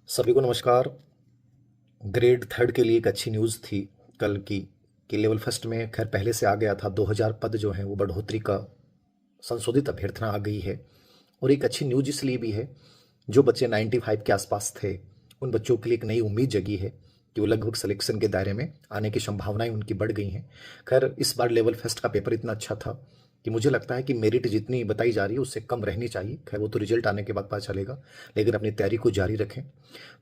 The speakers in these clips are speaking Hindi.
सभी को नमस्कार। ग्रेड थर्ड के लिए एक अच्छी न्यूज़ थी कल की कि लेवल फर्स्ट में खैर पहले से आ गया था। 2000 पद जो हैं वो बढ़ोतरी का संशोधित अभ्यर्थना आ गई है। और एक अच्छी न्यूज़ इसलिए भी है, जो बच्चे 95 के आसपास थे उन बच्चों के लिए एक नई उम्मीद जगी है कि वो लगभग सिलेक्शन के दायरे में आने की संभावनाएं उनकी बढ़ गई हैं। खैर इस बार लेवल फर्स्ट का पेपर इतना अच्छा था कि मुझे लगता है कि मेरिट जितनी बताई जा रही है उससे कम रहनी चाहिए। खैर वो तो रिजल्ट आने के बाद पता चलेगा, लेकिन अपनी तैयारी को जारी रखें।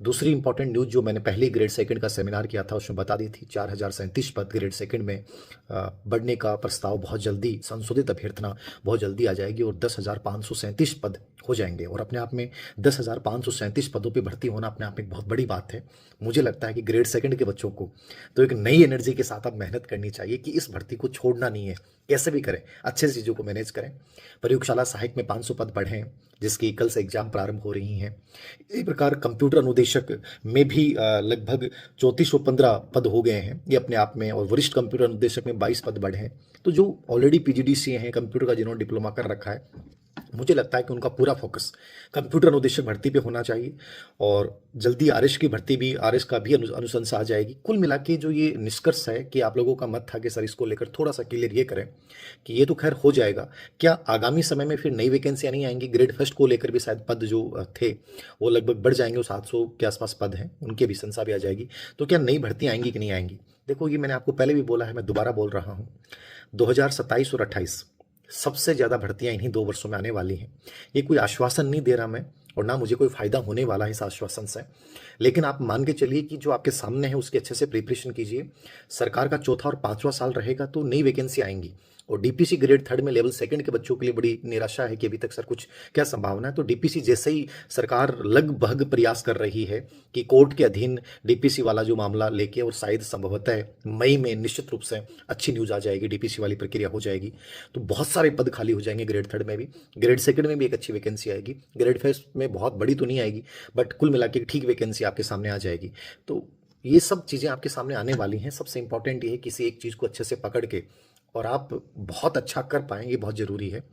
दूसरी इंपॉर्टेंट न्यूज़ जो मैंने पहले ग्रेड सेकंड का सेमिनार किया था उसमें बता दी थी, 4037 पद ग्रेड सेकंड में बढ़ने का प्रस्ताव बहुत जल्दी, संशोधित अभ्यर्थना बहुत जल्दी आ जाएगी और 10,537 पद हो जाएंगे। और अपने आप में 10,537 पदों पे भर्ती होना अपने आप में एक बहुत बड़ी बात है। मुझे लगता है कि ग्रेड सेकंड के बच्चों को तो एक नई एनर्जी के साथ अब मेहनत करनी चाहिए कि इस भर्ती को छोड़ना नहीं है, कैसे भी करें, अच्छे से चीज़ों को मैनेज करें। प्रयोगशाला सहायक में 500 पद बढ़े, जिसकी कल से एग्जाम प्रारंभ हो रही हैं। इसी प्रकार कंप्यूटर अनुदेशक में भी लगभग 3415 पद हो गए हैं ये अपने आप में, और वरिष्ठ कंप्यूटर अनुदेशक में 22 पद बढ़े हैं। तो जो ऑलरेडी पीजीडीसीए हैं कंप्यूटर का, जिन्होंने डिप्लोमा कर रखा है, मुझे लगता है कि उनका पूरा फोकस कंप्यूटर अनुदेशक भर्ती पे होना चाहिए। और जल्दी आरएस की भर्ती भी, आरएस का भी अनुशंसा आ जाएगी। कुल मिला के जो ये निष्कर्ष है कि आप लोगों का मत था कि सर इसको लेकर थोड़ा सा क्लियर ये करें कि ये तो खैर हो जाएगा, क्या आगामी समय में फिर नई वैकेंसियां नहीं आएंगी? ग्रेड फर्स्ट को लेकर भी शायद पद जो थे वो लगभग बढ़ जाएंगे, वो 700 के आसपास पद हैं, उनकी भी संख्या भी आ जाएगी। तो क्या नई भर्ती आएंगी कि नहीं आएंगी? देखो, ये मैंने आपको पहले भी बोला है, मैं दोबारा बोल रहा हूँ, 2027 और 28 सबसे ज़्यादा भर्तियां इन्हीं 2 वर्षों में आने वाली हैं। ये कोई आश्वासन नहीं दे रहा मैं, और ना मुझे कोई फायदा होने वाला है इस आश्वासन से, लेकिन आप मान के चलिए कि जो आपके सामने है उसके अच्छे से प्रिपरेशन कीजिए। सरकार का चौथा और पांचवा साल रहेगा तो नई वैकेंसी आएंगी। और डीपीसी ग्रेड थर्ड में लेवल सेकंड के बच्चों के लिए बड़ी निराशा है कि अभी तक सर कुछ क्या संभावना है। तो डीपीसी जैसे ही सरकार लगभग प्रयास कर रही है कि कोर्ट के अधीन डीपीसी वाला जो मामला लेके, और शायद संभवतः मई में निश्चित रूप से अच्छी न्यूज़ आ जाएगी, डीपीसी वाली प्रक्रिया हो जाएगी, तो बहुत सारे पद खाली हो जाएंगे ग्रेड थर्ड में भी। ग्रेड सेकंड में भी एक अच्छी वैकेंसी आएगी। ग्रेड फर्स्ट में बहुत बड़ी तो नहीं आएगी, बट कुल मिला के ठीक वैकेंसी आपके सामने आ जाएगी। तो ये सब चीज़ें आपके सामने आने वाली हैं। सबसे इंपॉर्टेंट ये है किसी एक चीज़ को अच्छे से पकड़ के और आप बहुत अच्छा कर पाएँ, ये बहुत ज़रूरी है।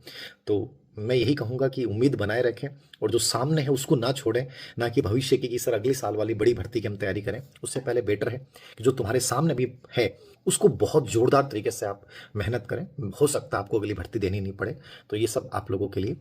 तो मैं यही कहूँगा कि उम्मीद बनाए रखें और जो सामने है उसको ना छोड़ें, ना कि भविष्य की कि सर अगले साल वाली बड़ी भर्ती की हम तैयारी करें। उससे पहले बेटर है कि जो तुम्हारे सामने भी है उसको बहुत ज़ोरदार तरीके से आप मेहनत करें। हो सकता है आपको अगली भर्ती देनी नहीं पड़े। तो ये सब आप लोगों के लिए